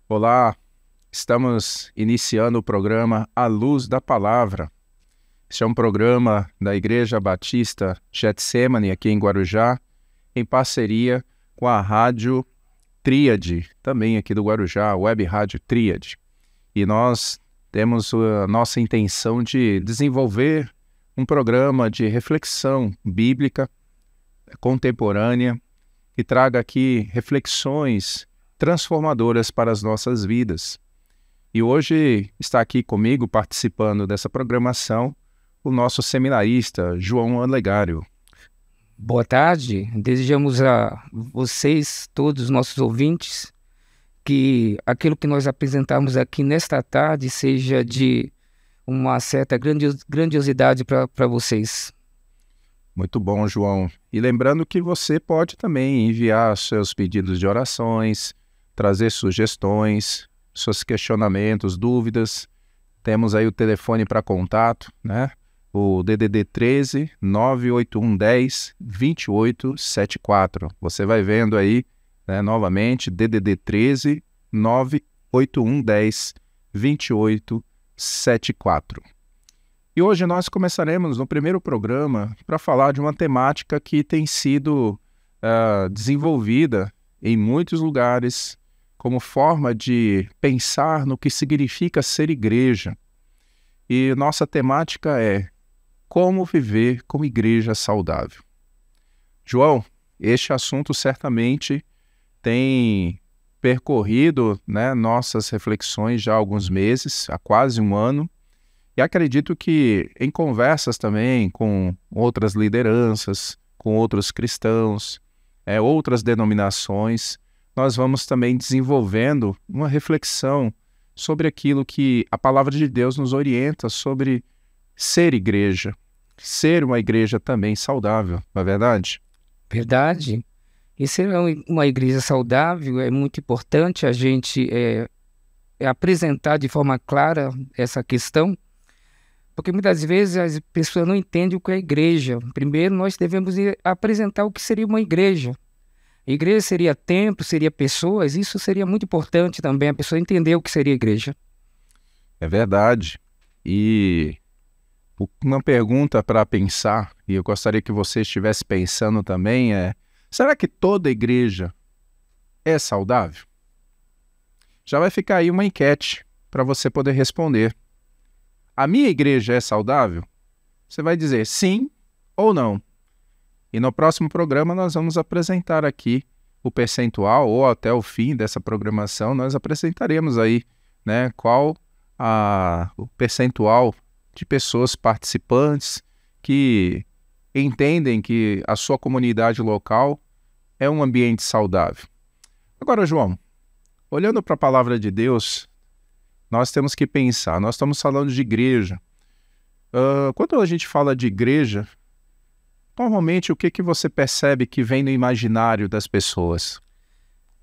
Olá, estamos iniciando o programa A Luz da Palavra. Este é um programa da Igreja Batista Getsemane, aqui em Guarujá, em parceria com a Rádio Tríade, também aqui do Guarujá, a Web Rádio Tríade. E nós temos a nossa intenção de desenvolver um programa de reflexão bíblica contemporânea que traga aqui reflexões transformadoras para as nossas vidas. E hoje está aqui comigo, participando dessa programação, o nosso seminarista, João Olegário. Boa tarde, desejamos a vocês, todos os nossos ouvintes, que aquilo que nós apresentamos aqui nesta tarde seja de uma certa grandiosidade para vocês. Muito bom, João. E lembrando que você pode também enviar seus pedidos de orações, trazer sugestões, seus questionamentos, dúvidas. Temos aí o telefone para contato, né? O DDD 13 981 10 2874. Você vai vendo aí, né, novamente, DDD 13 981 10 2874. E hoje nós começaremos no primeiro programa para falar de uma temática que tem sido desenvolvida em muitos lugares como forma de pensar no que significa ser igreja. E nossa temática é como viver como igreja saudável. João, este assunto certamente tem percorrido, né, nossas reflexões já há alguns meses, há quase um ano, e acredito que em conversas também com outras lideranças, com outros cristãos, outras denominações, nós vamos também desenvolvendo uma reflexão sobre aquilo que a palavra de Deus nos orienta sobre ser igreja, ser uma igreja também saudável, não é verdade? Verdade. E ser uma igreja saudável é muito importante a gente apresentar de forma clara essa questão, porque muitas vezes as pessoas não entendem o que é igreja. Primeiro, nós devemos apresentar o que seria uma igreja. Igreja seria templo, seria pessoas, isso seria muito importante também, a pessoa entender o que seria igreja. É verdade. E uma pergunta para pensar, e eu gostaria que você estivesse pensando também, será que toda igreja é saudável? Já vai ficar aí uma enquete para você poder responder. A minha igreja é saudável? Você vai dizer sim ou não. E no próximo programa nós vamos apresentar aqui o percentual, ou até o fim dessa programação, nós apresentaremos aí, né, qual o percentual de pessoas participantes que entendem que a sua comunidade local é um ambiente saudável. Agora, João, olhando para a palavra de Deus, nós temos que pensar, nós estamos falando de igreja. Quando a gente fala de igreja, normalmente o que você percebe que vem no imaginário das pessoas?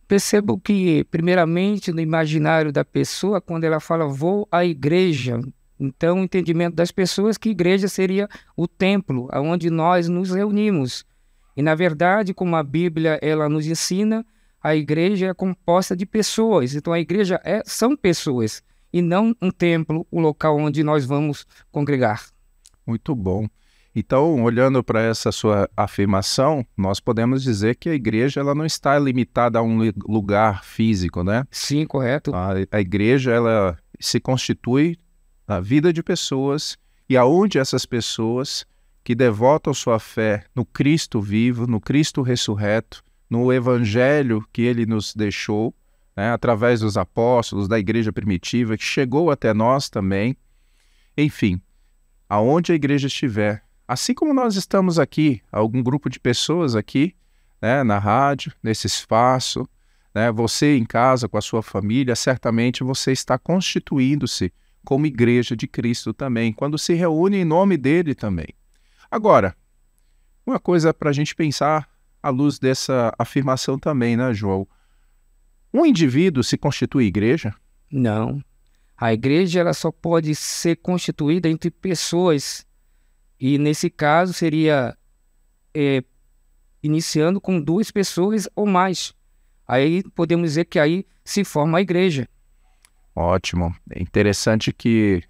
Percebo que, primeiramente, no imaginário da pessoa, quando ela fala vou à igreja, então o entendimento das pessoas que igreja seria o templo, onde nós nos reunimos. E, na verdade, como a Bíblia ela nos ensina, a igreja é composta de pessoas. Então, a igreja são pessoas e não um templo, o local onde nós vamos congregar. Muito bom. Então, olhando para essa sua afirmação, nós podemos dizer que a igreja ela não está limitada a um lugar físico, né? Sim, correto. A igreja ela se constitui na vida de pessoas e aonde essas pessoas que devotam sua fé no Cristo vivo, no Cristo ressurreto, no Evangelho que ele nos deixou, né, através dos apóstolos, da igreja primitiva, que chegou até nós também. Enfim, aonde a igreja estiver, assim como nós estamos aqui, algum grupo de pessoas aqui, né, na rádio, nesse espaço, né, você em casa com a sua família, certamente você está constituindo-se como igreja de Cristo também, quando se reúne em nome dele também. Agora, uma coisa para a gente pensar à luz dessa afirmação também, né, João? Um indivíduo se constitui igreja? Não. A igreja ela só pode ser constituída entre pessoas. E nesse caso seria iniciando com 2 pessoas ou mais. Aí podemos dizer que aí se forma a igreja. Ótimo. É interessante que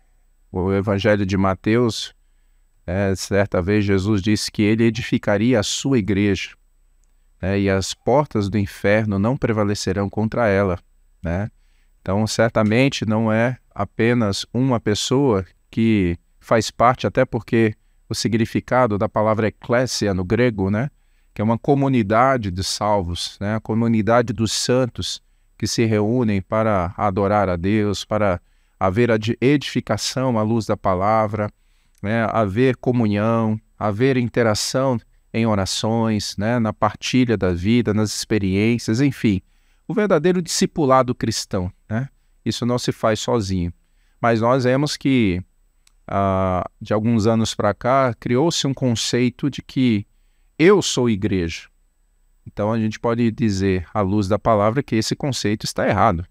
o Evangelho de Mateus, certa vez Jesus disse que ele edificaria a sua igreja, né, e as portas do inferno não prevalecerão contra ela, né? Então, certamente não é apenas uma pessoa que faz parte, até porque o significado da palavra eclésia no grego, né, que é uma comunidade de salvos, né, a comunidade dos santos que se reúnem para adorar a Deus, para haver a edificação à luz da palavra, né, haver comunhão, haver interação em orações, né, na partilha da vida, nas experiências, enfim, o verdadeiro discipulado cristão, né? Isso não se faz sozinho. Mas nós vemos que, de alguns anos para cá, criou-se um conceito de que eu sou igreja. Então a gente pode dizer, à luz da palavra, que esse conceito está errado.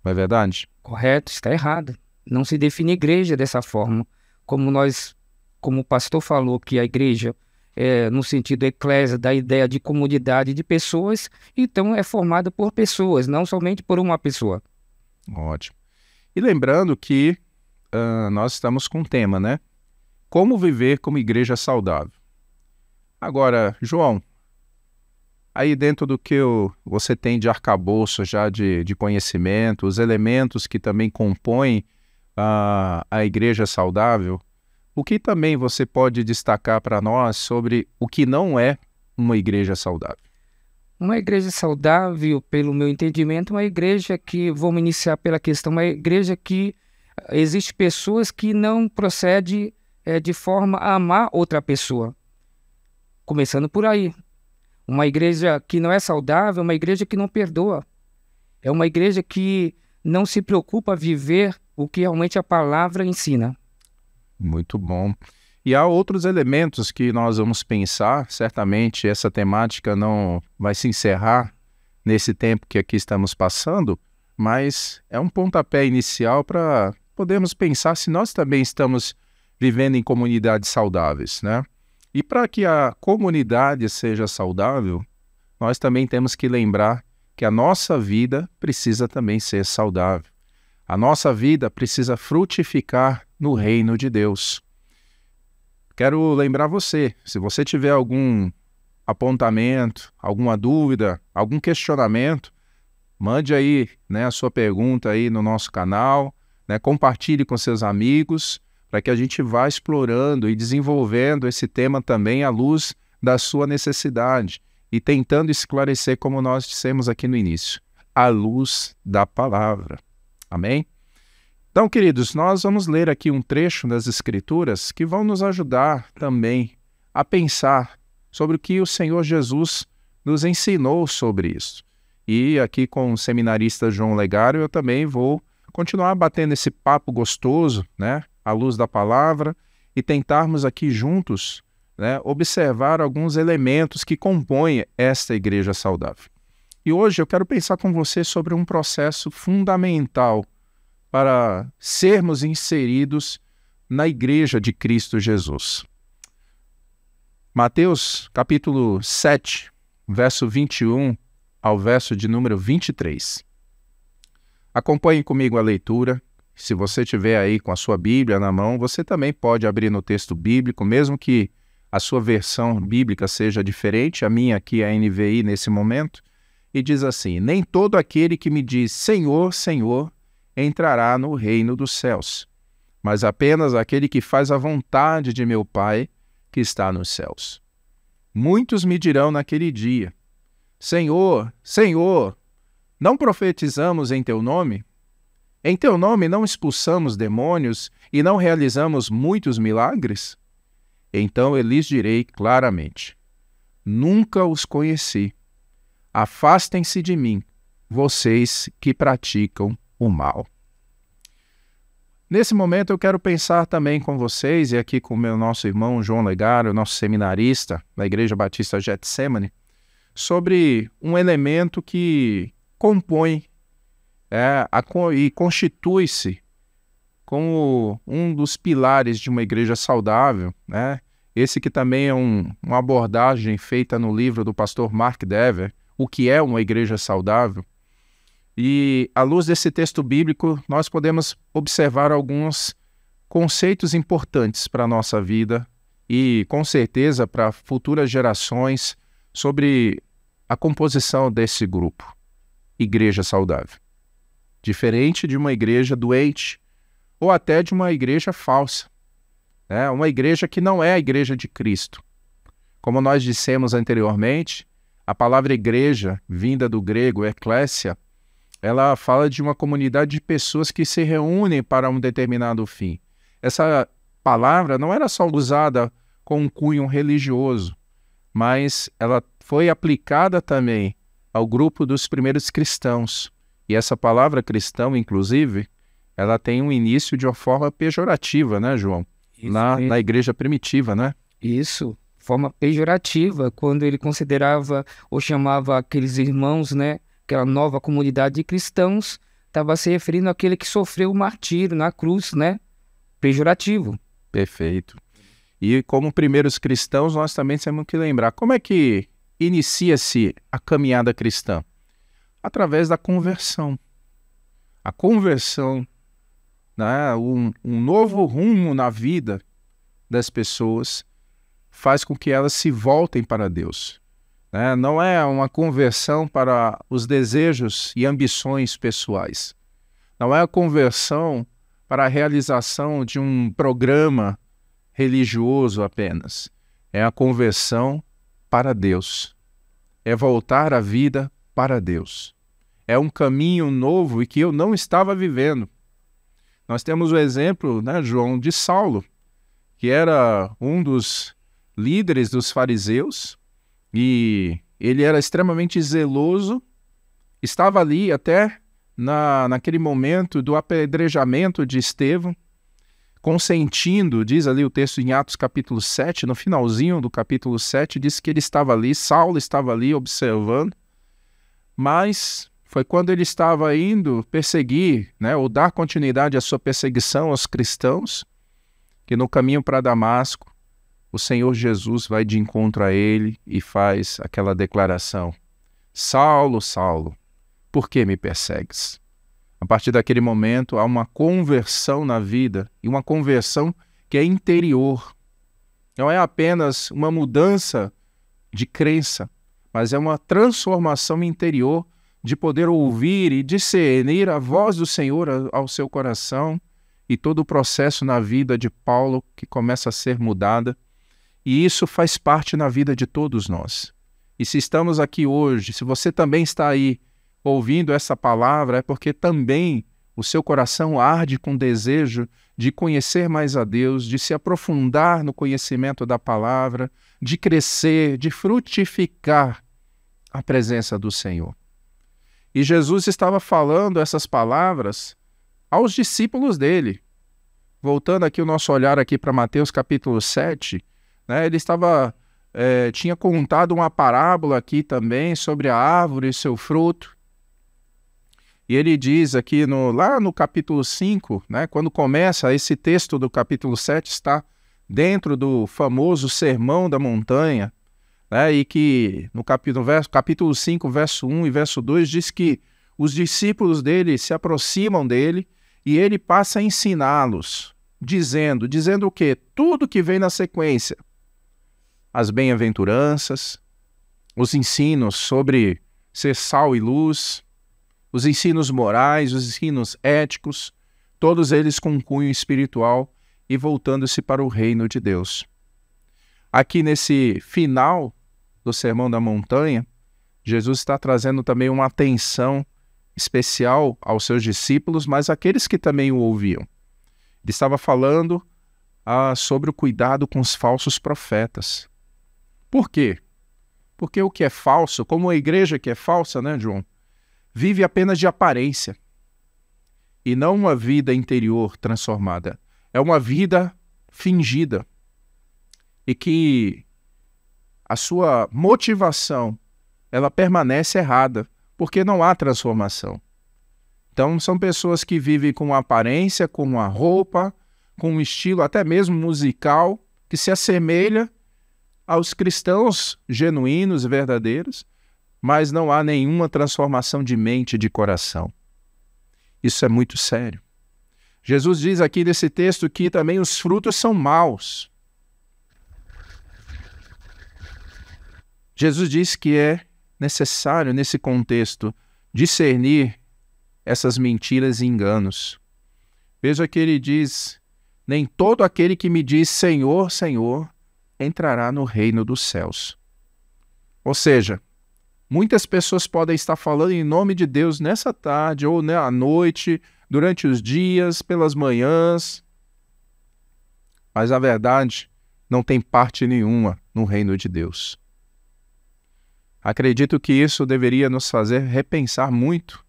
Não é verdade? Correto, está errado. Não se define igreja dessa forma. Como o pastor falou, que a igreja no sentido eclésia, da ideia de comunidade de pessoas, então é formada por pessoas, não somente por uma pessoa. Ótimo. E lembrando que nós estamos com um tema, né? Como viver como igreja saudável. Agora, João, aí dentro do que você tem de arcabouço já de conhecimento, os elementos que também compõem a igreja saudável, o que também você pode destacar para nós sobre o que não é uma igreja saudável? Uma igreja saudável, pelo meu entendimento, uma igreja que, vamos iniciar pela questão, uma igreja que existe pessoas que não procedem de forma a amar outra pessoa. Começando por aí. Uma igreja que não é saudável é uma igreja que não perdoa. É uma igreja que não se preocupa a viver o que realmente a palavra ensina. Muito bom. E há outros elementos que nós vamos pensar. Certamente essa temática não vai se encerrar nesse tempo que aqui estamos passando, mas é um pontapé inicial para podermos pensar se nós também estamos vivendo em comunidades saudáveis, né? E para que a comunidade seja saudável, nós também temos que lembrar que a nossa vida precisa também ser saudável. A nossa vida precisa frutificar no reino de Deus. Quero lembrar você, se você tiver algum apontamento, alguma dúvida, algum questionamento, mande aí, né, a sua pergunta aí no nosso canal, né, compartilhe com seus amigos, para que a gente vá explorando e desenvolvendo esse tema também à luz da sua necessidade e tentando esclarecer, como nós dissemos aqui no início, à luz da palavra. Amém? Então, queridos, nós vamos ler aqui um trecho das Escrituras que vão nos ajudar também a pensar sobre o que o Senhor Jesus nos ensinou sobre isso. E aqui com o seminarista João Legário, eu também vou continuar batendo esse papo gostoso, né, à luz da palavra, e tentarmos aqui juntos, né, observar alguns elementos que compõem esta igreja saudável. E hoje eu quero pensar com você sobre um processo fundamental para sermos inseridos na igreja de Cristo Jesus. Mateus capítulo 7, verso 21 ao verso de número 23. Acompanhe comigo a leitura. Se você estiver aí com a sua Bíblia na mão, você também pode abrir no texto bíblico, mesmo que a sua versão bíblica seja diferente, a minha aqui é a NVI nesse momento, e diz assim: nem todo aquele que me diz Senhor, Senhor, entrará no reino dos céus, mas apenas aquele que faz a vontade de meu Pai que está nos céus. Muitos me dirão naquele dia: Senhor, Senhor, não profetizamos em teu nome? Em teu nome não expulsamos demônios e não realizamos muitos milagres? Então eu lhes direi claramente: nunca os conheci. Afastem-se de mim, vocês que praticam o mal. Nesse momento eu quero pensar também com vocês, e aqui com o nosso irmão João Legário, nosso seminarista da Igreja Batista Getsemane, sobre um elemento que compõe e constitui-se como um dos pilares de uma igreja saudável, né? Esse que também é uma abordagem feita no livro do pastor Mark Dever, o que é uma igreja saudável. E, à luz desse texto bíblico, nós podemos observar alguns conceitos importantes para a nossa vida e, com certeza, para futuras gerações sobre a composição desse grupo, igreja saudável. Diferente de uma igreja doente ou até de uma igreja falsa, né? Uma igreja que não é a igreja de Cristo. Como nós dissemos anteriormente, a palavra igreja, vinda do grego eklésia, ela fala de uma comunidade de pessoas que se reúnem para um determinado fim. Essa palavra não era só usada com um cunho religioso, mas ela foi aplicada também ao grupo dos primeiros cristãos. E essa palavra cristão, inclusive, ela tem um início de uma forma pejorativa, né, João? Na igreja primitiva, né? Isso, forma pejorativa, quando ele considerava ou chamava aqueles irmãos, né, aquela nova comunidade de cristãos, estava se referindo àquele que sofreu o martírio na cruz, né? Pejorativo. Perfeito. E como primeiros cristãos, nós também temos que lembrar como é que inicia-se a caminhada cristã? Através da conversão. A conversão, né, um novo rumo na vida das pessoas faz com que elas se voltem para Deus. Né? Não é uma conversão para os desejos e ambições pessoais. Não é a conversão para a realização de um programa religioso apenas. É a conversão para Deus. É voltar a vida para Deus. É um caminho novo e que eu não estava vivendo. Nós temos o exemplo, né, João, de Saulo, que era um dos líderes dos fariseus e ele era extremamente zeloso, estava ali até naquele momento do apedrejamento de Estevão, consentindo, diz ali o texto em Atos capítulo 7, no finalzinho do capítulo 7, diz que ele estava ali, Saulo estava ali observando, mas foi quando ele estava indo perseguir, né, ou dar continuidade à sua perseguição aos cristãos, que no caminho para Damasco, o Senhor Jesus vai de encontro a ele e faz aquela declaração: Saulo, Saulo, por que me persegues? A partir daquele momento há uma conversão na vida, e uma conversão que é interior. Não é apenas uma mudança de crença, mas é uma transformação interior de poder ouvir e discernir a voz do Senhor ao seu coração, e todo o processo na vida de Paulo que começa a ser mudada. E isso faz parte na vida de todos nós. E se estamos aqui hoje, se você também está aí ouvindo essa palavra, é porque também o seu coração arde com desejo de conhecer mais a Deus, de se aprofundar no conhecimento da palavra, de crescer, de frutificar a presença do Senhor. E Jesus estava falando essas palavras aos discípulos dele. Voltando aqui o nosso olhar aqui para Mateus capítulo 7, né, ele tinha contado uma parábola aqui também sobre a árvore e seu fruto. E ele diz aqui lá no capítulo 5, né, quando começa esse texto do capítulo 7, está dentro do famoso Sermão da Montanha, né, e que no capítulo 5, verso 1 e verso 2, diz que os discípulos dele se aproximam dele e ele passa a ensiná-los, dizendo o quê? Tudo que vem na sequência. As bem-aventuranças, os ensinos sobre ser sal e luz, os ensinos morais, os ensinos éticos, todos eles com um cunho espiritual e voltando-se para o reino de Deus. Aqui nesse final do Sermão da Montanha, Jesus está trazendo também uma atenção especial aos seus discípulos, mas àqueles que também o ouviam. Ele estava falando sobre o cuidado com os falsos profetas. Por quê? Porque o que é falso, como a igreja que é falsa, né, João, vive apenas de aparência e não uma vida interior transformada. É uma vida fingida e que a sua motivação ela permanece errada porque não há transformação. Então são pessoas que vivem com uma aparência, com uma roupa, com um estilo até mesmo musical que se assemelha aos cristãos genuínos e verdadeiros, mas não há nenhuma transformação de mente e de coração. Isso é muito sério. Jesus diz aqui nesse texto que também os frutos são maus. Jesus diz que é necessário, nesse contexto, discernir essas mentiras e enganos. Veja que ele diz: nem todo aquele que me diz Senhor, Senhor, entrará no reino dos céus. Ou seja, muitas pessoas podem estar falando em nome de Deus nessa tarde ou à noite, durante os dias, pelas manhãs, mas a verdade não tem parte nenhuma no reino de Deus. Acredito que isso deveria nos fazer repensar muito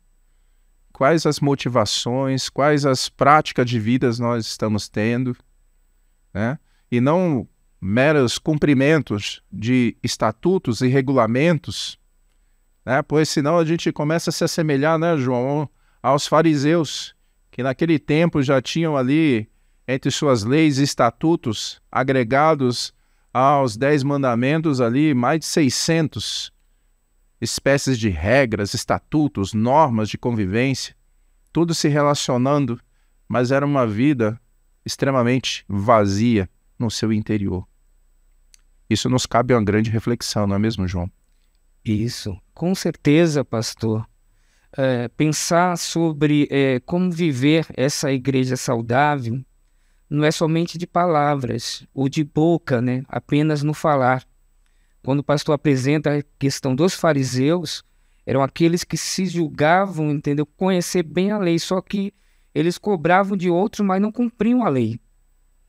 quais as motivações, quais as práticas de vida nós estamos tendo, né? E não meros cumprimentos de estatutos e regulamentos, né? Pois senão a gente começa a se assemelhar, né, João, aos fariseus, que naquele tempo já tinham ali, entre suas leis e estatutos, agregados aos 10 mandamentos ali, mais de 600 espécies de regras, estatutos, normas de convivência, tudo se relacionando, mas era uma vida extremamente vazia no seu interior. Isso nos cabe uma grande reflexão, não é mesmo, João? Isso, com certeza, pastor. Pensar sobre como viver essa igreja saudável não é somente de palavras ou de boca, né? Apenas no falar. Quando o pastor apresenta a questão dos fariseus, eram aqueles que se julgavam, entendeu? Conhecer bem a lei, só que eles cobravam de outros, mas não cumpriam a lei.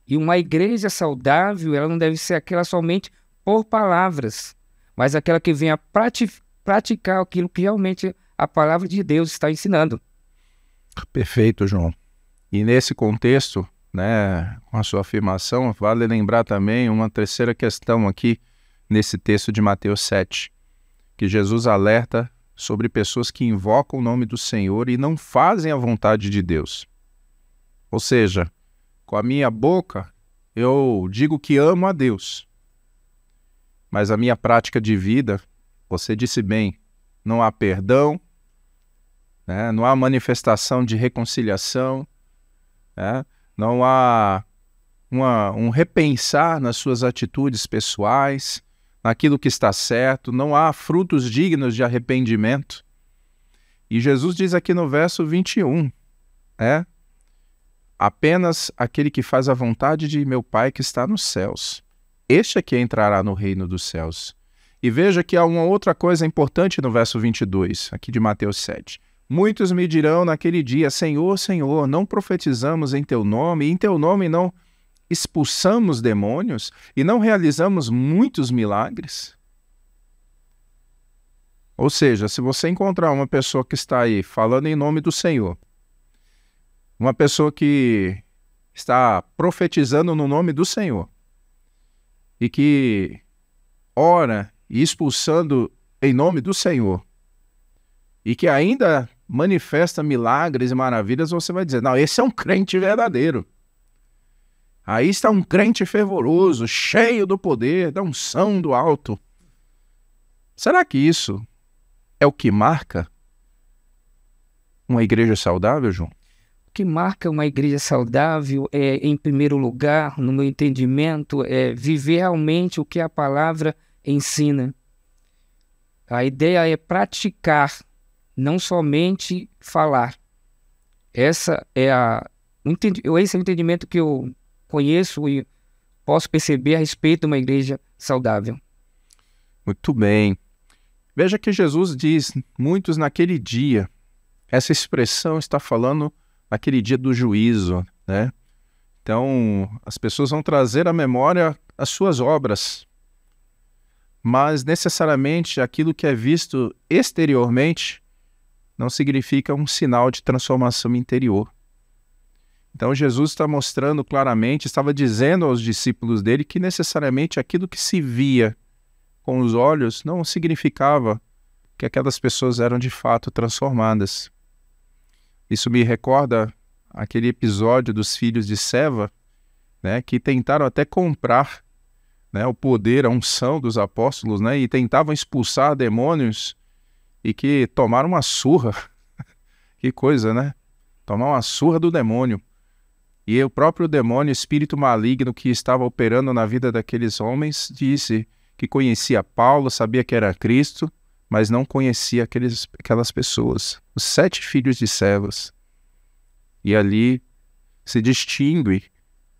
E uma igreja saudável, ela não deve ser aquela somente por palavras, mas aquela que venha praticar aquilo que realmente a palavra de Deus está ensinando. Perfeito, João. E nesse contexto, né, com a sua afirmação, vale lembrar também uma terceira questão aqui, nesse texto de Mateus 7, que Jesus alerta sobre pessoas que invocam o nome do Senhor e não fazem a vontade de Deus. Ou seja, com a minha boca eu digo que amo a Deus, mas a minha prática de vida, você disse bem, não há perdão, né? Não há manifestação de reconciliação, né? Não há um repensar nas suas atitudes pessoais, naquilo que está certo, não há frutos dignos de arrependimento. E Jesus diz aqui no verso 21, apenas aquele que faz a vontade de meu Pai que está nos céus, este é que entrará no reino dos céus. E veja que há uma outra coisa importante no verso 22, aqui de Mateus 7. Muitos me dirão naquele dia, Senhor, Senhor, não profetizamos em teu nome, e em teu nome não expulsamos demônios e não realizamos muitos milagres? Ou seja, se você encontrar uma pessoa que está aí falando em nome do Senhor, uma pessoa que está profetizando no nome do Senhor e que ora e expulsando em nome do Senhor e que ainda manifesta milagres e maravilhas, você vai dizer, não, esse é um crente verdadeiro. Aí está um crente fervoroso, cheio do poder, da unção do alto. Será que isso é o que marca uma igreja saudável, João? O que marca uma igreja saudável é, em primeiro lugar, no meu entendimento, é viver realmente o que a palavra ensina. A ideia é praticar, não somente falar. Esse é o entendimento que eu conheço e posso perceber a respeito de uma igreja saudável. Muito bem. Veja que Jesus diz, muitos naquele dia, essa expressão está falando naquele dia do juízo, né? Então, as pessoas vão trazer à memória as suas obras, mas necessariamente aquilo que é visto exteriormente não significa um sinal de transformação interior. Então Jesus está mostrando claramente, estava dizendo aos discípulos dele que necessariamente aquilo que se via com os olhos não significava que aquelas pessoas eram de fato transformadas. Isso me recorda aquele episódio dos filhos de Seva, né, que tentaram até comprar, né, o poder, a unção dos apóstolos, né, e tentavam expulsar demônios e que tomaram uma surra. Que coisa, né? Tomar uma surra do demônio. E o próprio demônio, espírito maligno que estava operando na vida daqueles homens, disse que conhecia Paulo, sabia que era Cristo, mas não conhecia aquelas pessoas, os 7 filhos de Cefas. E ali se distingue,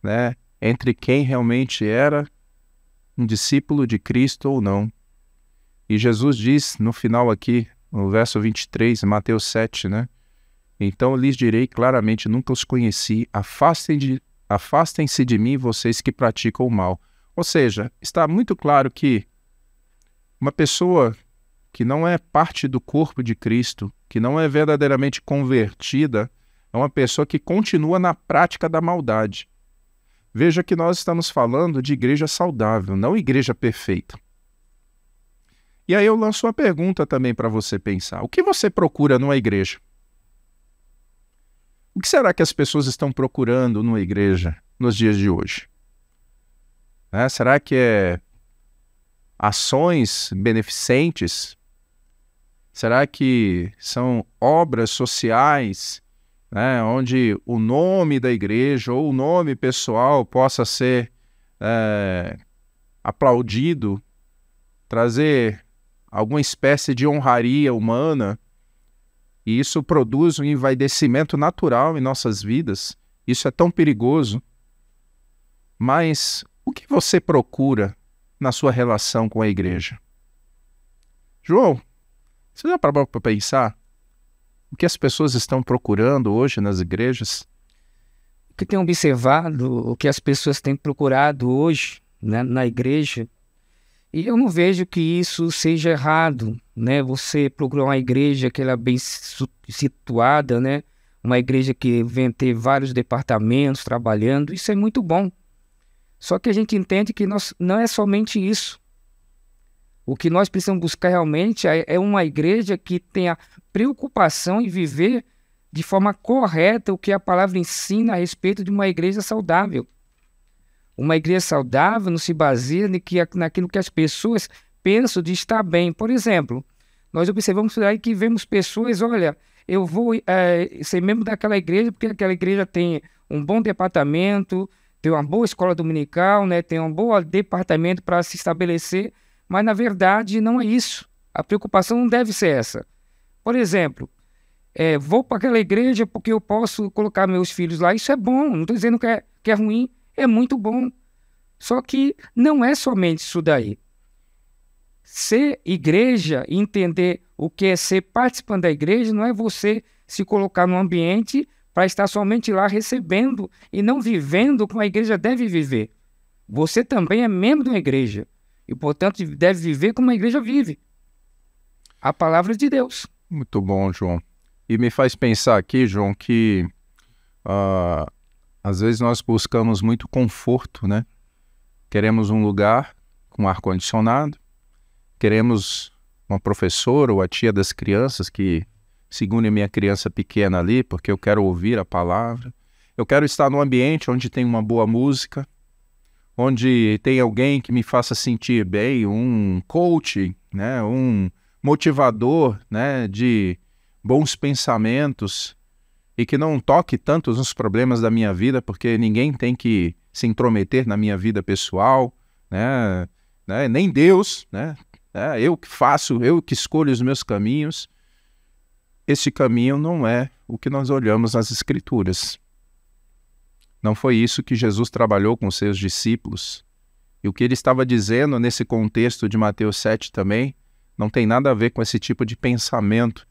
né, entre quem realmente era um discípulo de Cristo ou não. E Jesus diz no final aqui, no verso 23, Mateus 7, né? Então lhes direi claramente, nunca os conheci, afastem-se de mim, vocês que praticam o mal. Ou seja, está muito claro que uma pessoa que não é parte do corpo de Cristo, que não é verdadeiramente convertida, é uma pessoa que continua na prática da maldade. Veja que nós estamos falando de igreja saudável, não igreja perfeita. E aí eu lanço uma pergunta também para você pensar. O que você procura numa igreja? O que será que as pessoas estão procurando numa igreja nos dias de hoje? Será que é ações beneficentes? Será que são obras sociais, né, onde o nome da igreja ou o nome pessoal possa ser aplaudido, trazer alguma espécie de honraria humana? E isso produz um envaidecimento natural em nossas vidas. Isso é tão perigoso. Mas o que você procura na sua relação com a igreja? João, você já parou para pensar o que as pessoas estão procurando hoje nas igrejas? O que tem observado, o que as pessoas têm procurado hoje, né, na igreja, e eu não vejo que isso seja errado, né? Você procurar uma igreja que ela é bem situada, né? Uma igreja que vem ter vários departamentos trabalhando, isso é muito bom. Só que a gente entende que não é somente isso. O que nós precisamos buscar realmente é uma igreja que tenha preocupação em viver de forma correta o que a palavra ensina a respeito de uma igreja saudável. Uma igreja saudável não se baseia naquilo que as pessoas pensam de estar bem. Por exemplo, nós observamos aí que vemos pessoas, olha, eu vou ser membro daquela igreja porque aquela igreja tem um bom departamento, tem uma boa escola dominical, né, tem um bom departamento para se estabelecer, mas na verdade não é isso. A preocupação não deve ser essa. Por exemplo, vou para aquela igreja porque eu posso colocar meus filhos lá, isso é bom, não estou dizendo que é ruim, é muito bom. Só que não é somente isso daí. Ser igreja, entender o que é ser participante da igreja, não é você se colocar no ambiente para estar somente lá recebendo e não vivendo como a igreja deve viver. Você também é membro de uma igreja e, portanto, deve viver como a igreja vive. A palavra de Deus. Muito bom, João. E me faz pensar aqui, João, que às vezes nós buscamos muito conforto, né? Queremos um lugar com ar-condicionado, queremos uma professora ou a tia das crianças que segure a minha criança pequena ali, porque eu quero ouvir a palavra. Eu quero estar num ambiente onde tem uma boa música, onde tem alguém que me faça sentir bem, um coach, né? Um motivador, né? De bons pensamentos, e que não toque tanto nos problemas da minha vida, porque ninguém tem que se intrometer na minha vida pessoal, né? Nem Deus, né? Eu que faço, eu que escolho os meus caminhos. Esse caminho não é o que nós olhamos nas Escrituras. Não foi isso que Jesus trabalhou com seus discípulos. E o que ele estava dizendo nesse contexto de Mateus 7 também não tem nada a ver com esse tipo de pensamento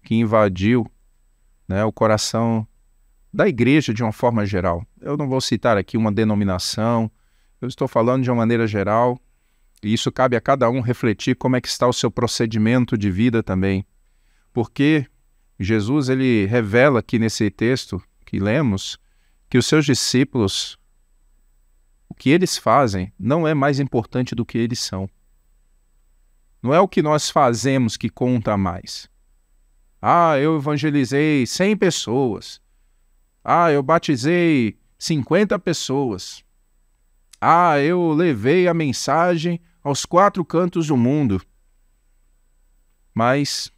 que invadiu, né, o coração da igreja de uma forma geral. Eu não vou citar aqui uma denominação, eu estou falando de uma maneira geral, e isso cabe a cada um refletir como é que está o seu procedimento de vida também. Porque Jesus, ele revela aqui nesse texto que lemos, que os seus discípulos, o que eles fazem não é mais importante do que eles são. Não é o que nós fazemos que conta mais. Eu evangelizei 100 pessoas. Eu batizei 50 pessoas. Eu levei a mensagem aos 4 cantos do mundo. Mas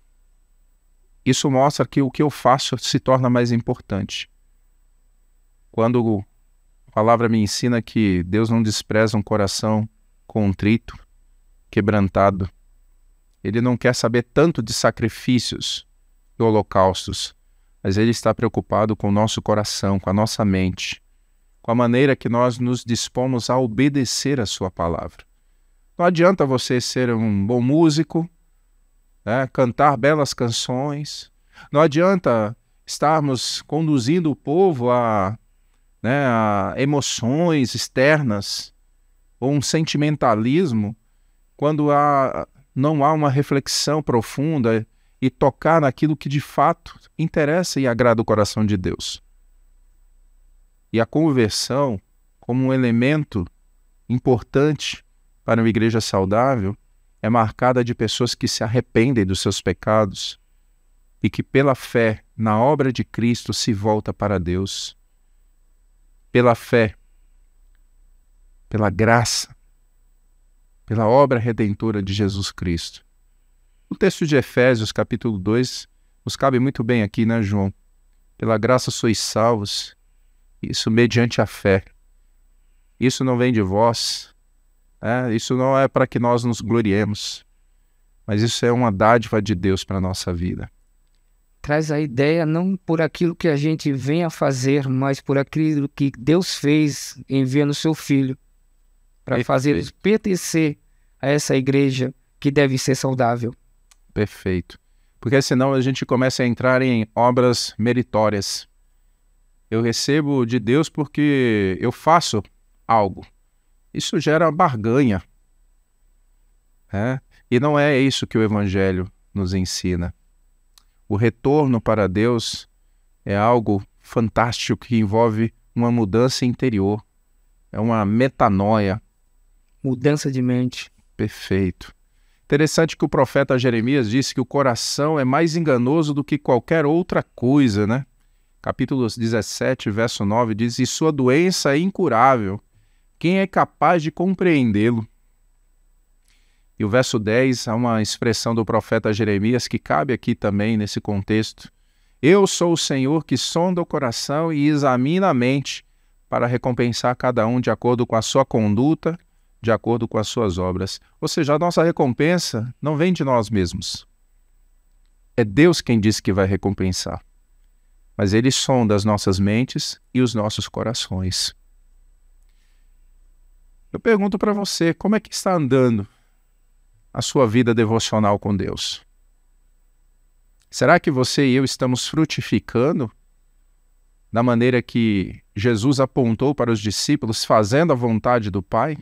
isso mostra que o que eu faço se torna mais importante. Quando a palavra me ensina que Deus não despreza um coração contrito, quebrantado, Ele não quer saber tanto de sacrifícios e holocaustos, mas Ele está preocupado com o nosso coração, com a nossa mente, com a maneira que nós nos dispomos a obedecer a sua palavra. Não adianta você ser um bom músico, né, cantar belas canções, não adianta estarmos conduzindo o povo a emoções externas ou um sentimentalismo quando não há uma reflexão profunda e tocar naquilo que de fato interessa e agrada o coração de Deus. E a conversão, como um elemento importante para uma igreja saudável, é marcada de pessoas que se arrependem dos seus pecados e que pela fé na obra de Cristo se volta para Deus. Pela fé, pela graça, pela obra redentora de Jesus Cristo. O texto de Efésios, capítulo 2, nos cabe muito bem aqui, né, João? Pela graça sois salvos, isso mediante a fé. Isso não vem de vós, isso não é para que nós nos gloriemos, mas isso é uma dádiva de Deus para a nossa vida. Traz a ideia não por aquilo que a gente vem a fazer, mas por aquilo que Deus fez enviando o seu Filho para fazer pertencer a essa igreja que deve ser saudável. Perfeito. Porque senão a gente começa a entrar em obras meritórias. Eu recebo de Deus porque eu faço algo. Isso gera barganha. E não é isso que o Evangelho nos ensina. O retorno para Deus é algo fantástico que envolve uma mudança interior. É uma metanoia. Mudança de mente. Perfeito. Interessante que o profeta Jeremias disse que o coração é mais enganoso do que qualquer outra coisa, né? Capítulo 17, verso 9 diz: e sua doença é incurável. Quem é capaz de compreendê-lo? E o verso 10 há uma expressão do profeta Jeremias que cabe aqui também nesse contexto. Eu sou o Senhor que sonda o coração e examina a mente para recompensar cada um de acordo com a sua conduta, de acordo com as suas obras. Ou seja, a nossa recompensa não vem de nós mesmos. É Deus quem diz que vai recompensar. Mas Ele sonda as nossas mentes e os nossos corações. Eu pergunto para você, como é que está andando a sua vida devocional com Deus? Será que você e eu estamos frutificando da maneira que Jesus apontou para os discípulos, fazendo a vontade do Pai?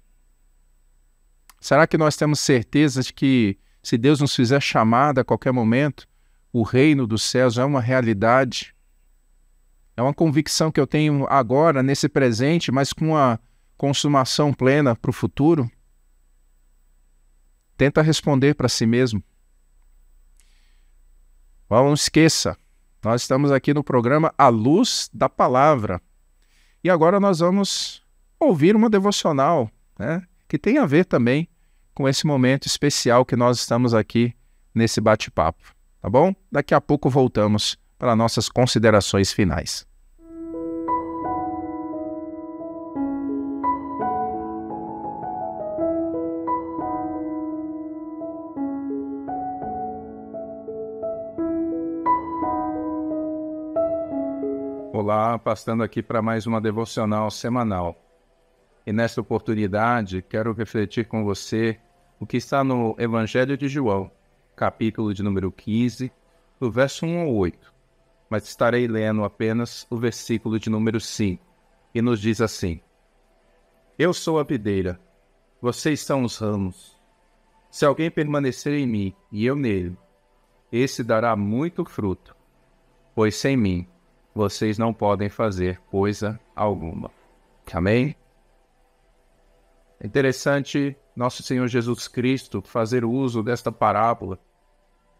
Será que nós temos certeza de que, se Deus nos fizer chamada a qualquer momento, o reino dos céus é uma realidade? É uma convicção que eu tenho agora, nesse presente, mas com uma consumação plena para o futuro? Tenta responder para si mesmo. Não esqueça, nós estamos aqui no programa A Luz da Palavra. E agora nós vamos ouvir uma devocional, que tem a ver também com esse momento especial que nós estamos aqui nesse bate-papo, tá bom? Daqui a pouco voltamos para nossas considerações finais. Olá, passando aqui para mais uma devocional semanal. E nesta oportunidade, quero refletir com você o que está no Evangelho de João, capítulo de número 15, do verso 1 ao 8. Mas estarei lendo apenas o versículo de número 5, e nos diz assim: Eu sou a videira, vocês são os ramos. Se alguém permanecer em mim e eu nele, esse dará muito fruto, pois sem mim vocês não podem fazer coisa alguma. Amém? É interessante nosso Senhor Jesus Cristo fazer uso desta parábola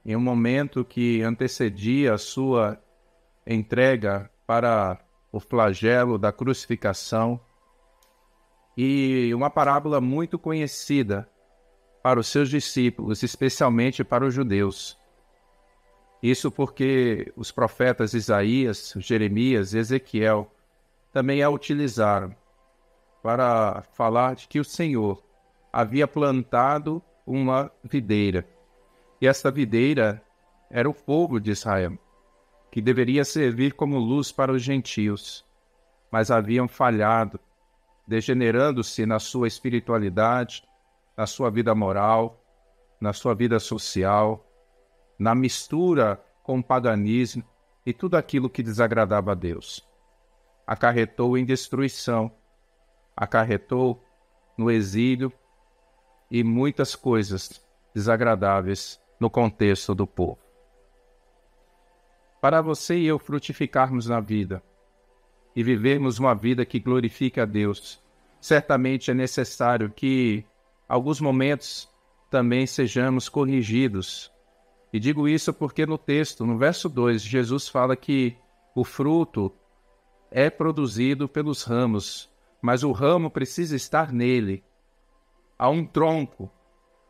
em um momento que antecedia a sua entrega para o flagelo da crucificação, e uma parábola muito conhecida para os seus discípulos, especialmente para os judeus. Isso porque os profetas Isaías, Jeremias e Ezequiel também a utilizaram para falar de que o Senhor havia plantado uma videira. E essa videira era o povo de Israel, que deveria servir como luz para os gentios, mas haviam falhado, degenerando-se na sua espiritualidade, na sua vida moral, na sua vida social, na mistura com o paganismo e tudo aquilo que desagradava a Deus. Acarretou em destruição, acarretou no exílio e muitas coisas desagradáveis no contexto do povo. Para você e eu frutificarmos na vida e vivermos uma vida que glorifique a Deus, certamente é necessário que, em alguns momentos, também sejamos corrigidos. E digo isso porque no texto, no verso 2, Jesus fala que o fruto é produzido pelos ramos, mas o ramo precisa estar nele. Há um tronco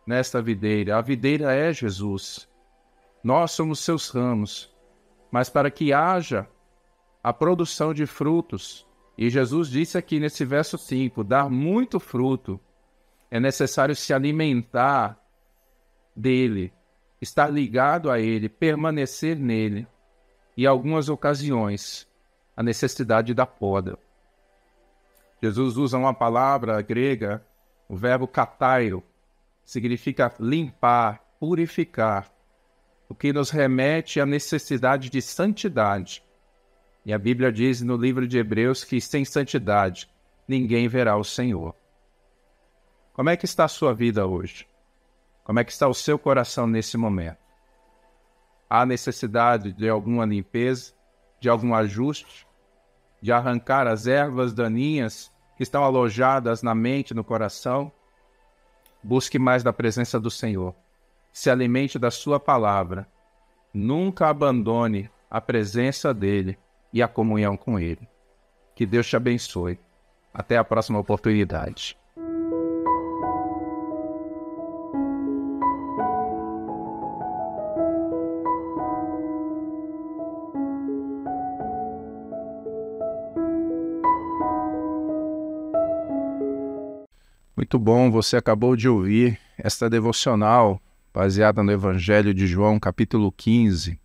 nesta videira. A videira é Jesus. Nós somos seus ramos. Mas para que haja a produção de frutos, e Jesus disse aqui nesse verso 5, dar muito fruto, é necessário se alimentar dele, estar ligado a ele, permanecer nele, e em algumas ocasiões, a necessidade da poda. Jesus usa uma palavra grega, o verbo katairo, significa limpar, purificar, o que nos remete à necessidade de santidade. E a Bíblia diz no livro de Hebreus que sem santidade ninguém verá o Senhor. Como é que está a sua vida hoje? Como é que está o seu coração nesse momento? Há necessidade de alguma limpeza, de algum ajuste, de arrancar as ervas daninhas que estão alojadas na mente e no coração? Busque mais da presença do Senhor. Se alimente da sua palavra. Nunca abandone a presença dele e a comunhão com ele. Que Deus te abençoe. Até a próxima oportunidade. Muito bom, você acabou de ouvir esta devocional baseada no Evangelho de João, capítulo 15.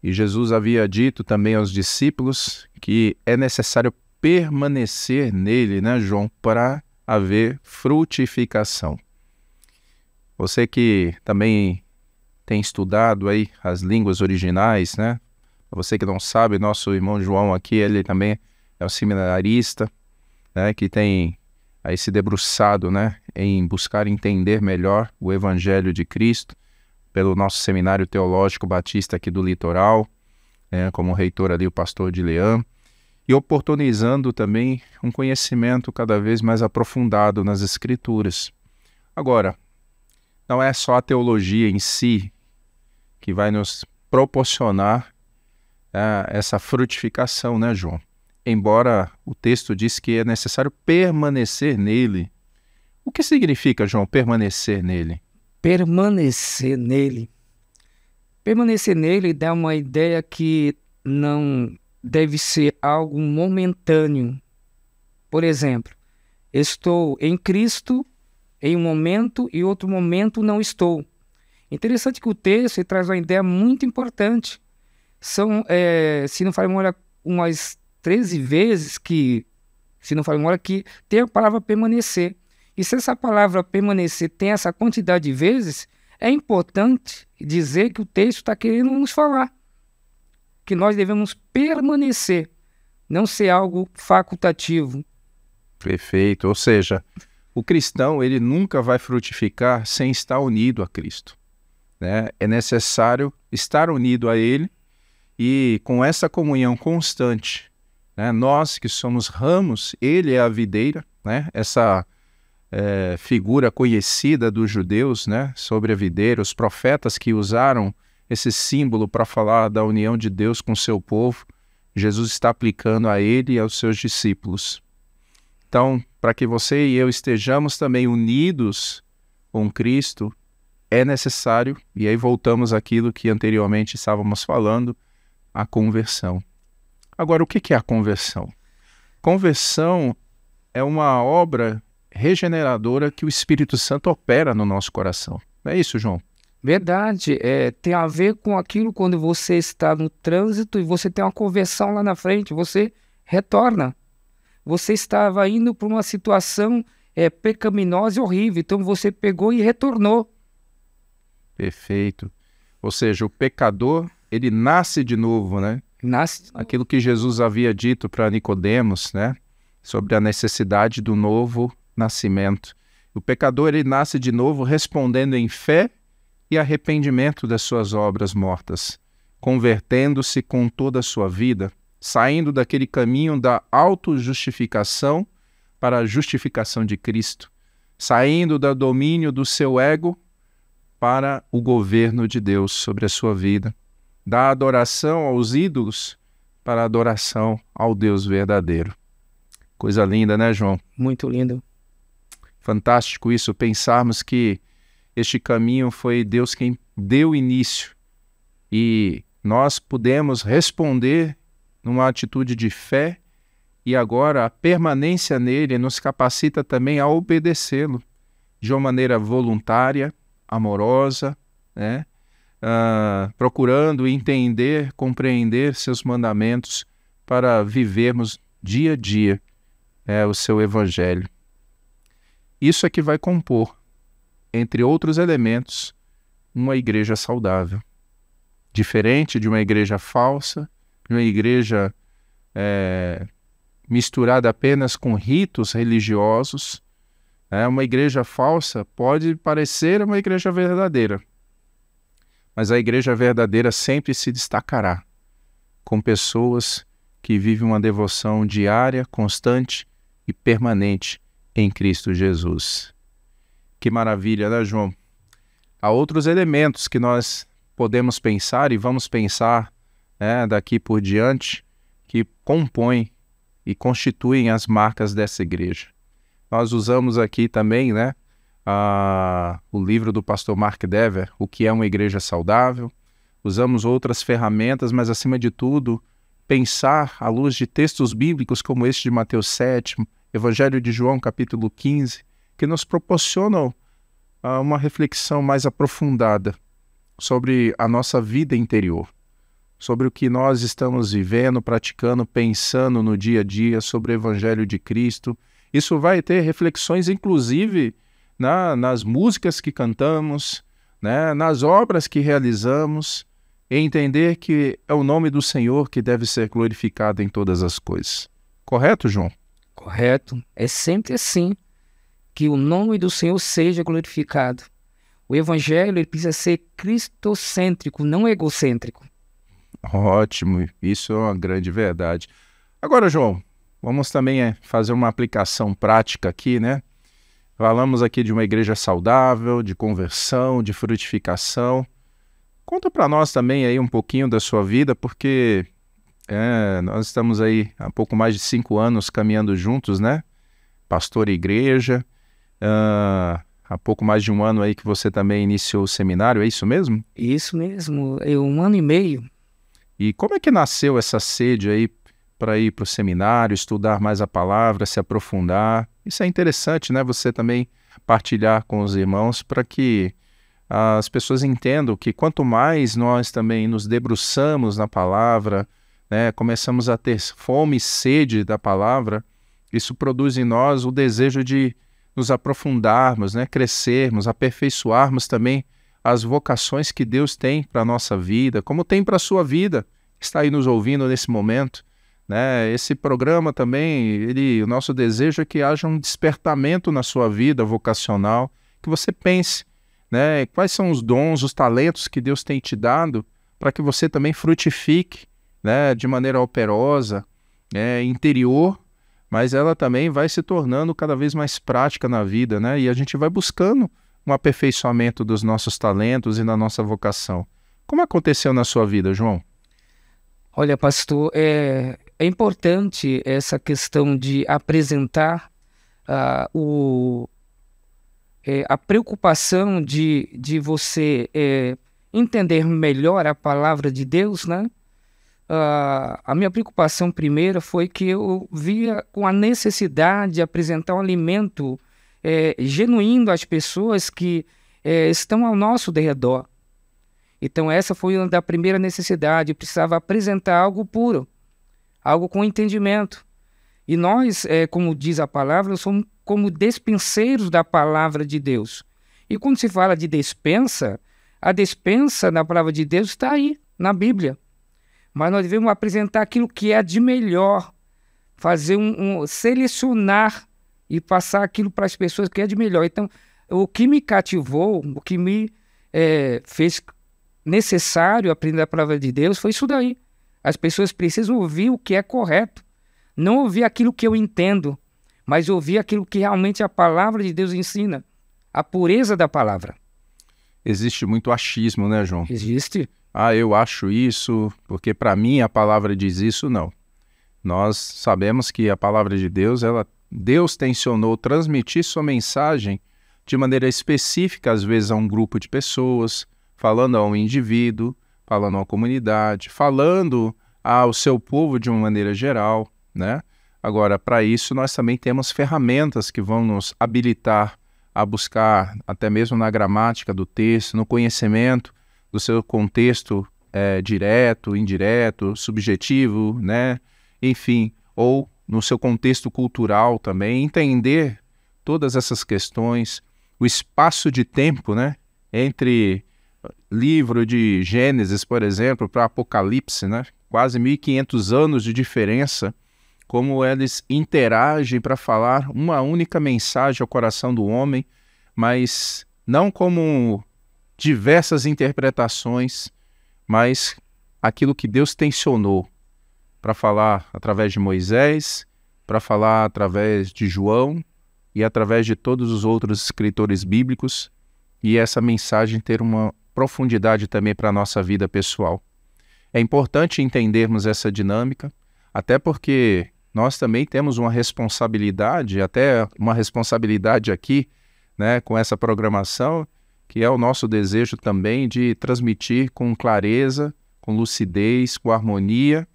E Jesus havia dito também aos discípulos que é necessário permanecer nele, né, João, para haver frutificação. Você que também tem estudado aí as línguas originais, né? Você que não sabe, nosso irmão João aqui, ele também é um seminarista, né, que tem aí se debruçado, né, em buscar entender melhor o Evangelho de Cristo, pelo nosso Seminário Teológico Batista aqui do Litoral, como reitor ali o pastor Dilean, e oportunizando também um conhecimento cada vez mais aprofundado nas Escrituras. Agora, não é só a teologia em si que vai nos proporcionar essa frutificação, né, João? Embora o texto diz que é necessário permanecer nele. O que significa, João, permanecer nele? Permanecer nele. Permanecer nele dá uma ideia que não deve ser algo momentâneo. Por exemplo, estou em Cristo em um momento e outro momento não estou. Interessante que o texto traz uma ideia muito importante. São, se não falha memória, umas 13 vezes que tem a palavra permanecer. E se essa palavra permanecer tem essa quantidade de vezes, é importante dizer que o texto está querendo nos falar que nós devemos permanecer, não ser algo facultativo. Perfeito. Ou seja, o cristão ele nunca vai frutificar sem estar unido a Cristo, né? É necessário estar unido a Ele e com essa comunhão constante, né? Nós que somos ramos, Ele é a videira, né? Essa figura conhecida dos judeus, né? Sobre a videira, os profetas que usaram esse símbolo para falar da união de Deus com o seu povo, Jesus está aplicando a Ele e aos seus discípulos. Então, para que você e eu estejamos também unidos com Cristo, é necessário, e aí voltamos àquilo que anteriormente estávamos falando, a conversão. Agora, o que é a conversão? Conversão é uma obra regeneradora que o Espírito Santo opera no nosso coração. Não é isso, João? Verdade, tem a ver com aquilo quando você está no trânsito e você tem uma conversão lá na frente, você retorna. Você estava indo para uma situação pecaminosa e horrível, então você pegou e retornou. Perfeito. Ou seja, o pecador, ele nasce de novo, né? Nasce. Aquilo que Jesus havia dito para Nicodemos, né? Sobre a necessidade do novo nascimento. O pecador, ele nasce de novo respondendo em fé e arrependimento das suas obras mortas, convertendo-se com toda a sua vida, saindo daquele caminho da autojustificação para a justificação de Cristo, saindo do domínio do seu ego para o governo de Deus sobre a sua vida, da adoração aos ídolos para a adoração ao Deus verdadeiro. Coisa linda, né, João? Muito lindo. Fantástico isso, pensarmos que este caminho foi Deus quem deu início e nós pudemos responder numa atitude de fé e agora a permanência nele nos capacita também a obedecê-lo de uma maneira voluntária, amorosa, né? Procurando entender, compreender seus mandamentos para vivermos dia a dia o seu evangelho. Isso é que vai compor, entre outros elementos, uma igreja saudável. Diferente de uma igreja falsa, de uma igreja misturada apenas com ritos religiosos. Uma igreja falsa pode parecer uma igreja verdadeira, mas a igreja verdadeira sempre se destacará com pessoas que vivem uma devoção diária, constante e permanente em Cristo Jesus. Que maravilha, né, João? Há outros elementos que nós podemos pensar e vamos pensar daqui por diante que compõem e constituem as marcas dessa igreja. Nós usamos aqui também o livro do pastor Mark Dever, O que é uma igreja saudável. Usamos outras ferramentas, mas acima de tudo, pensar à luz de textos bíblicos como este de Mateus 7, Evangelho de João, capítulo 15, que nos proporcionam uma reflexão mais aprofundada sobre a nossa vida interior, sobre o que nós estamos vivendo, praticando, pensando no dia a dia, sobre o Evangelho de Cristo. Isso vai ter reflexões, inclusive, nas músicas que cantamos, nas obras que realizamos, e entender que é o nome do Senhor que deve ser glorificado em todas as coisas. Correto, João? Correto. É sempre assim, que o nome do Senhor seja glorificado. O Evangelho ele precisa ser cristocêntrico, não egocêntrico. Ótimo, isso é uma grande verdade. Agora, João, vamos também fazer uma aplicação prática aqui, né? Falamos aqui de uma igreja saudável, de conversão, de frutificação. Conta para nós também aí um pouquinho da sua vida, porque nós estamos aí há pouco mais de 5 anos caminhando juntos, né? Pastor e igreja. Há pouco mais de 1 ano aí que você também iniciou o seminário, é isso mesmo? Isso mesmo, 1 ano e meio. E como é que nasceu essa sede aí para ir para o seminário, estudar mais a palavra, se aprofundar? Isso é interessante, né? Você também partilhar com os irmãos para que as pessoas entendam que quanto mais nós também nos debruçamos na palavra, começamos a ter fome e sede da palavra, isso produz em nós o desejo de nos aprofundarmos, crescermos, aperfeiçoarmos também as vocações que Deus tem para a nossa vida, como tem para a sua vida, que está aí nos ouvindo nesse momento. Esse programa também, o nosso desejo é que haja um despertamento na sua vida vocacional, que você pense, quais são os dons, os talentos que Deus tem te dado para que você também frutifique, de maneira operosa, interior, mas ela também vai se tornando cada vez mais prática na vida, e a gente vai buscando um aperfeiçoamento dos nossos talentos e da nossa vocação. Como aconteceu na sua vida, João? Olha, pastor, é importante essa questão de apresentar a preocupação de você entender melhor a palavra de Deus, né? A minha preocupação primeira foi que eu via com a necessidade de apresentar um alimento genuíno às pessoas que estão ao nosso redor. Então essa foi uma da primeira necessidade, eu precisava apresentar algo puro, algo com entendimento. E nós, como diz a palavra, somos como despenseiros da palavra de Deus. E quando se fala de despensa, a despensa da palavra de Deus está aí, na Bíblia. Mas nós devemos apresentar aquilo que é de melhor, fazer selecionar e passar aquilo para as pessoas que é de melhor. Então, o que me cativou, o que me fez necessário aprender a palavra de Deus foi isso daí. As pessoas precisam ouvir o que é correto, não ouvir aquilo que eu entendo, mas ouvir aquilo que realmente a palavra de Deus ensina, a pureza da palavra. Existe muito achismo, né, João? Existe. Eu acho isso, porque para mim a palavra diz isso, não. Nós sabemos que a palavra de Deus, Deus tensionou transmitir sua mensagem de maneira específica, às vezes a um grupo de pessoas, falando a um indivíduo, falando a uma comunidade, falando ao seu povo de uma maneira geral, né? Agora, para isso, nós também temos ferramentas que vão nos habilitar a buscar, até mesmo na gramática do texto, no conhecimento do seu contexto direto, indireto, subjetivo, né? Enfim, ou no seu contexto cultural também, entender todas essas questões, o espaço de tempo, né? Entre livro de Gênesis, por exemplo, para Apocalipse, né? Quase 1.500 anos de diferença, como eles interagem para falar uma única mensagem ao coração do homem, mas não como diversas interpretações, mas aquilo que Deus tensionou para falar através de Moisés, para falar através de João e através de todos os outros escritores bíblicos, e essa mensagem ter uma profundidade também para a nossa vida pessoal. É importante entendermos essa dinâmica, até porque nós também temos uma responsabilidade, até uma responsabilidade aqui, né, com essa programação, que é o nosso desejo também de transmitir com clareza, com lucidez, com harmonia,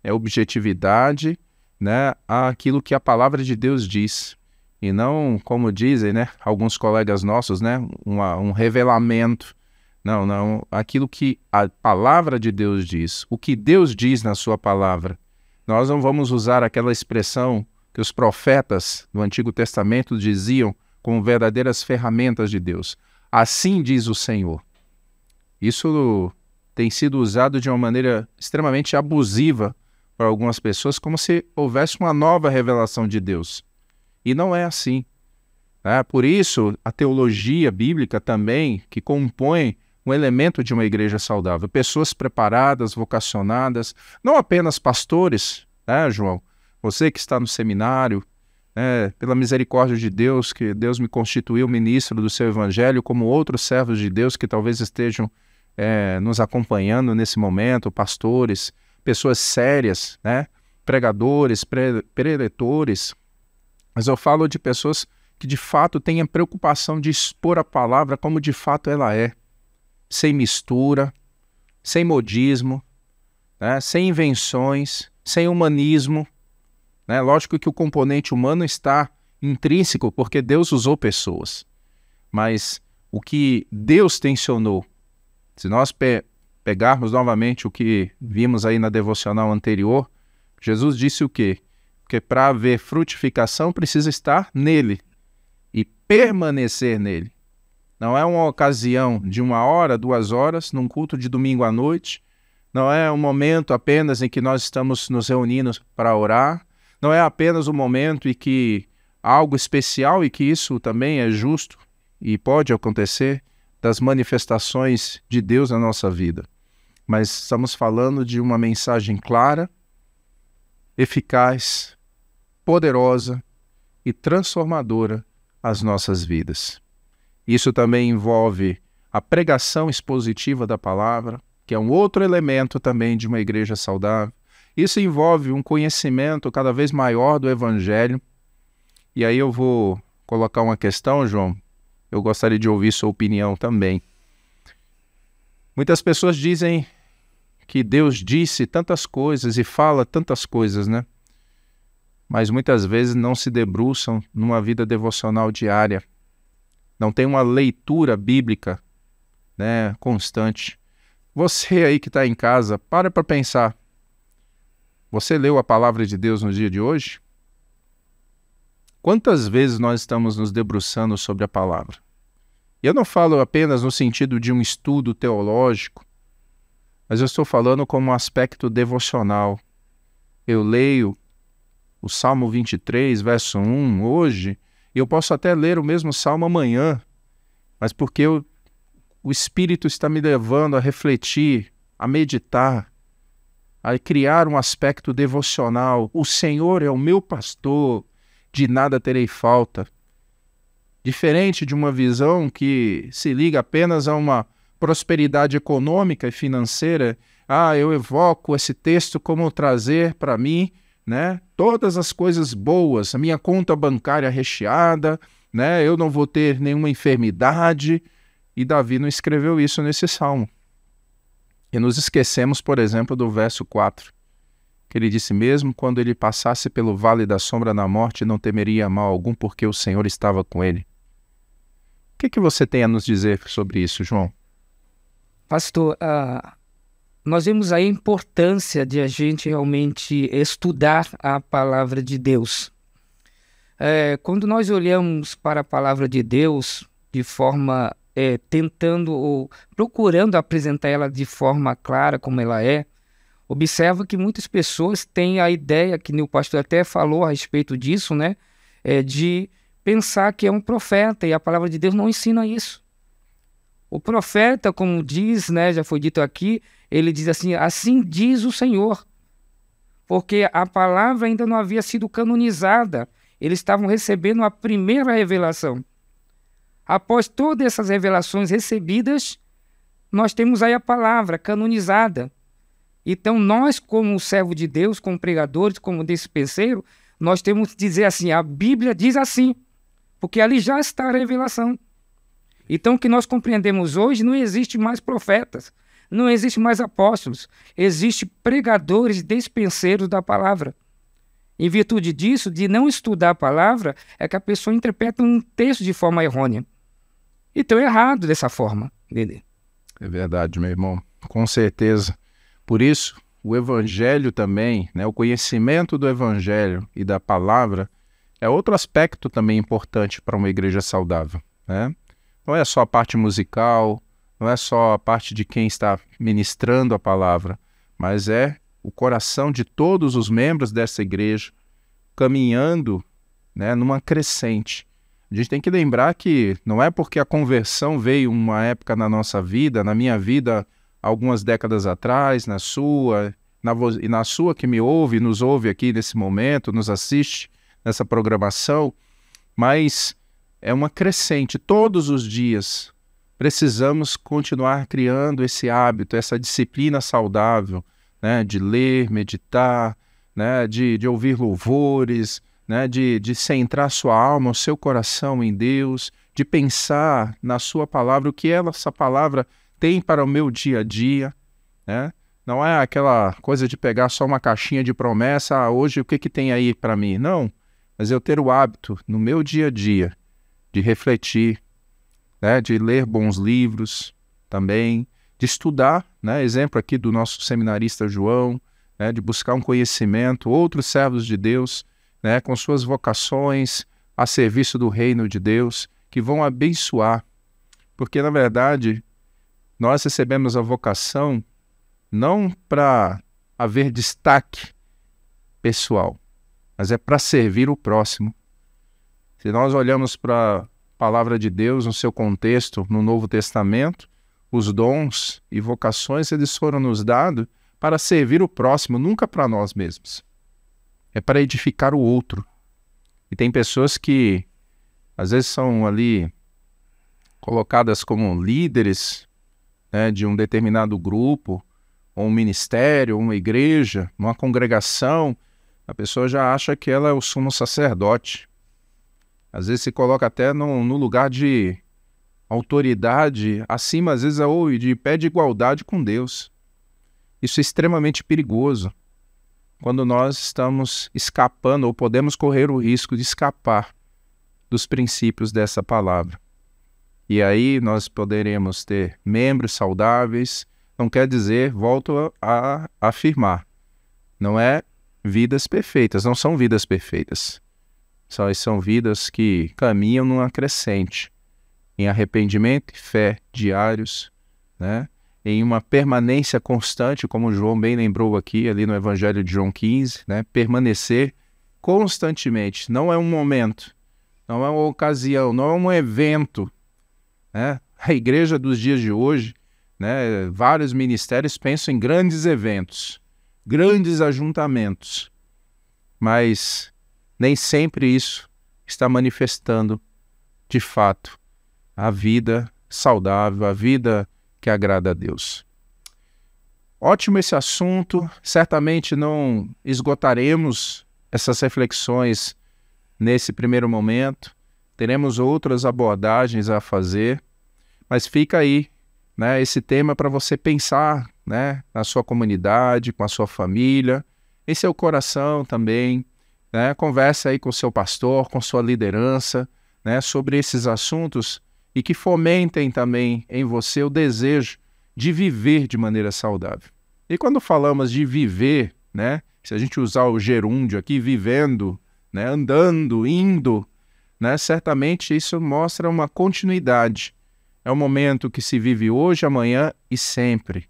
objetividade, né, aquilo que a palavra de Deus diz. E não, como dizem, né, alguns colegas nossos, né, um revelamento. Não, aquilo que a palavra de Deus diz, o que Deus diz na sua palavra. Nós não vamos usar aquela expressão que os profetas do Antigo Testamento diziam como verdadeiras ferramentas de Deus. Assim diz o Senhor. Isso tem sido usado de uma maneira extremamente abusiva para algumas pessoas, como se houvesse uma nova revelação de Deus. E não é assim. Por isso, a teologia bíblica também, que compõe um elemento de uma igreja saudável. Pessoas preparadas, vocacionadas, não apenas pastores, né, João? Você que está no seminário, pela misericórdia de Deus, que Deus me constituiu ministro do seu evangelho, como outros servos de Deus que talvez estejam nos acompanhando nesse momento, pastores, pessoas sérias, né? Pregadores, preletores. Mas eu falo de pessoas que de fato têm a preocupação de expor a palavra como de fato ela é, sem mistura, sem modismo, né? Sem invenções, sem humanismo. Lógico que o componente humano está intrínseco porque Deus usou pessoas, mas o que Deus tensionou, se nós pegarmos novamente o que vimos aí na devocional anterior, Jesus disse o quê? Que para haver frutificação precisa estar nele e permanecer nele. Não é uma ocasião de 1 hora, 2 horas, num culto de domingo à noite, não é um momento apenas em que nós estamos nos reunindo para orar, não é apenas um momento em que algo especial, e que isso também é justo e pode acontecer, das manifestações de Deus na nossa vida. Mas estamos falando de uma mensagem clara, eficaz, poderosa e transformadora às nossas vidas. Isso também envolve a pregação expositiva da palavra, que é um outro elemento também de uma igreja saudável. Isso envolve um conhecimento cada vez maior do Evangelho. E aí eu vou colocar uma questão, João, eu gostaria de ouvir sua opinião também. Muitas pessoas dizem que Deus disse tantas coisas e fala tantas coisas, né? Mas muitas vezes não se debruçam numa vida devocional diária. Não tem uma leitura bíblica, né, constante. Você aí que está em casa, para pensar. Você leu a palavra de Deus no dia de hoje? Quantas vezes nós estamos nos debruçando sobre a palavra? E eu não falo apenas no sentido de um estudo teológico, mas eu estou falando como um aspecto devocional. Eu leio o Salmo 23, verso 1, hoje, e eu posso até ler o mesmo Salmo amanhã, mas porque o Espírito está me levando a refletir, a meditar, a criar um aspecto devocional. O Senhor é o meu pastor, de nada terei falta. Diferente de uma visão que se liga apenas a uma prosperidade econômica e financeira, eu evoco esse texto como trazer para mim, né, todas as coisas boas, a minha conta bancária recheada, né, eu não vou ter nenhuma enfermidade. E Davi não escreveu isso nesse salmo. E nos esquecemos, por exemplo, do verso 4, que ele disse: mesmo quando ele passasse pelo vale da sombra da morte, não temeria mal algum, porque o Senhor estava com ele. O que você tem a nos dizer sobre isso, João? Pastor, nós vemos aí a importância de a gente realmente estudar a palavra de Deus. Quando nós olhamos para a palavra de Deus de forma tentando ou procurando apresentar ela de forma clara como ela é, observa que muitas pessoas têm a ideia, que o pastor até falou a respeito disso, né, de pensar que é um profeta, e a palavra de Deus não ensina isso. O profeta, como diz, né, já foi dito aqui, ele diz assim: assim diz o Senhor, porque a palavra ainda não havia sido canonizada, eles estavam recebendo a primeira revelação. Após todas essas revelações recebidas, nós temos aí a palavra canonizada. Então nós, como servo de Deus, como pregadores, como dispenseiro, nós temos que dizer assim: a Bíblia diz assim, porque ali já está a revelação. Então o que nós compreendemos hoje, não existe mais profetas, não existe mais apóstolos, existe pregadores, dispenseiros da palavra. Em virtude disso, de não estudar a palavra, é que a pessoa interpreta um texto de forma errônea. Então é errado dessa forma, entendeu? É verdade, meu irmão, com certeza. Por isso, o Evangelho também, né, o conhecimento do Evangelho e da palavra é outro aspecto também importante para uma igreja saudável, né? Não é só a parte musical, não é só a parte de quem está ministrando a palavra, mas é o coração de todos os membros dessa igreja caminhando, né, numa crescente. A gente tem que lembrar que não é porque a conversão veio uma época na nossa vida, na minha vida, algumas décadas atrás, na sua que me ouve, nos ouve aqui nesse momento, nos assiste nessa programação, mas é uma crescente. Todos os dias precisamos continuar criando esse hábito, essa disciplina saudável, né, de ler, meditar, né, de ouvir louvores, né, de centrar sua alma, o seu coração em Deus, de pensar na sua palavra, o que essa palavra tem para o meu dia a dia, né? Não é aquela coisa de pegar só uma caixinha de promessa, hoje o que tem aí para mim? Não, mas eu ter o hábito no meu dia a dia de refletir, né, de ler bons livros também, de estudar, né, exemplo aqui do nosso seminarista João, né, de buscar um conhecimento, outros servos de Deus, né, com suas vocações a serviço do reino de Deus, que vão abençoar, porque na verdade nós recebemos a vocação não para haver destaque pessoal, mas é para servir o próximo. Se nós olhamos para a palavra de Deus no seu contexto, no Novo Testamento, os dons e vocações eles foram nos dados para servir o próximo, nunca para nós mesmos. É para edificar o outro. E tem pessoas que às vezes são ali colocadas como líderes, né, de um determinado grupo, ou um ministério, ou uma igreja, uma congregação. A pessoa já acha que ela é o sumo sacerdote. Às vezes se coloca até no lugar de autoridade acima, às vezes, ou de pé de igualdade com Deus. Isso é extremamente perigoso quando nós estamos escapando ou podemos correr o risco de escapar dos princípios dessa palavra. E aí nós poderemos ter membros saudáveis, não quer dizer, volto a afirmar, não é vidas perfeitas, não são vidas perfeitas. São vidas que caminham numa crescente, em arrependimento e fé diários, né? Em uma permanência constante, como João bem lembrou aqui, ali no Evangelho de João 15, né? Permanecer constantemente, não é um momento, não é uma ocasião, não é um evento, né? A igreja dos dias de hoje, né? Vários ministérios pensam em grandes eventos, grandes ajuntamentos, mas nem sempre isso está manifestando, de fato, a vida saudável, a vida que agrada a Deus. Ótimo esse assunto, certamente não esgotaremos essas reflexões nesse primeiro momento, teremos outras abordagens a fazer, mas fica aí, né, esse tema para você pensar, né, na sua comunidade, com a sua família, em seu coração também, né, converse aí com o seu pastor, com sua liderança, né, sobre esses assuntos e que fomentem também em você o desejo de viver de maneira saudável. E quando falamos de viver, né, se a gente usar o gerúndio aqui, vivendo, né, andando, indo, né, certamente isso mostra uma continuidade. É um momento que se vive hoje, amanhã e sempre.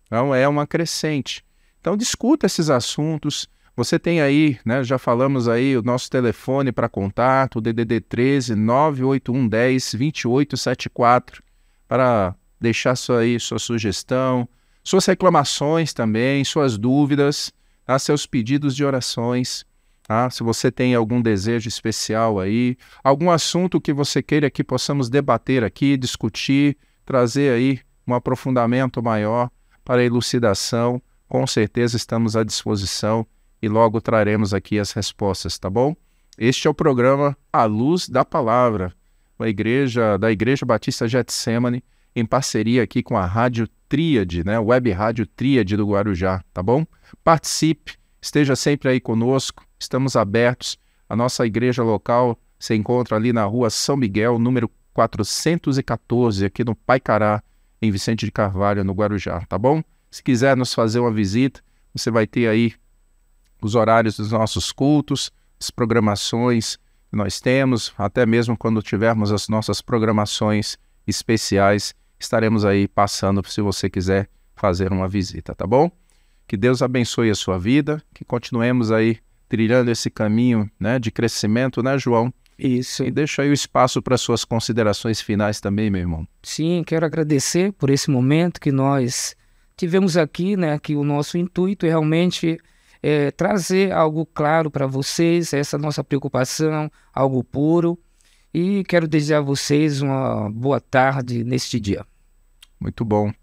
Então é uma crescente. Então discuta esses assuntos. Você tem aí, né, já falamos aí, o nosso telefone para contato, o DDD 13 981 10 2874, para deixar sua sugestão, suas reclamações também, suas dúvidas, tá? Seus pedidos de orações. Tá? Se você tem algum desejo especial aí, algum assunto que você queira que possamos debater aqui, discutir, trazer aí um aprofundamento maior para a elucidação, com certeza estamos à disposição e logo traremos aqui as respostas, tá bom? Este é o programa A Luz da Palavra, da Igreja Batista Getsemane, em parceria aqui com a Rádio Tríade, né? Web Rádio Tríade do Guarujá, tá bom? Participe, esteja sempre aí conosco, estamos abertos. A nossa igreja local se encontra ali na rua São Miguel, número 414, aqui no Paicará, em Vicente de Carvalho, no Guarujá, tá bom? Se quiser nos fazer uma visita, você vai ter aí os horários dos nossos cultos, as programações que nós temos, até mesmo quando tivermos as nossas programações especiais, estaremos aí passando se você quiser fazer uma visita, tá bom? Que Deus abençoe a sua vida, que continuemos aí trilhando esse caminho, né, de crescimento, né, João? Isso. E deixa aí o espaço para suas considerações finais também, meu irmão. Sim, quero agradecer por esse momento que nós tivemos aqui, né, que o nosso intuito é realmente trazer algo claro para vocês, essa nossa preocupação, algo puro, e quero desejar a vocês uma boa tarde neste dia. Muito bom.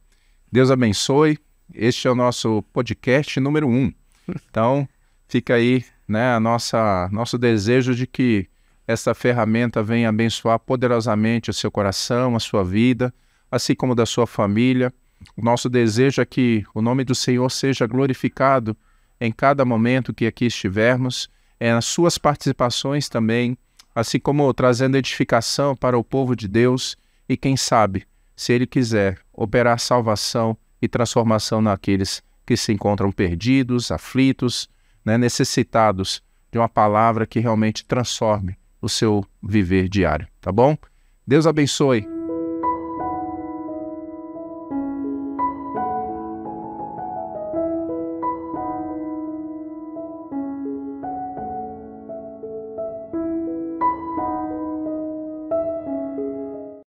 Deus abençoe. Este é o nosso podcast número 1. Então, fica aí, né, nosso desejo de que essa ferramenta venha abençoar poderosamente o seu coração, a sua vida, assim como da sua família. O nosso desejo é que o nome do Senhor seja glorificado em cada momento que aqui estivermos, nas suas participações também, assim como trazendo edificação para o povo de Deus e, quem sabe, se Ele quiser, operar salvação e transformação naqueles que se encontram perdidos, aflitos, né, necessitados de uma palavra que realmente transforme o seu viver diário, tá bom? Deus abençoe.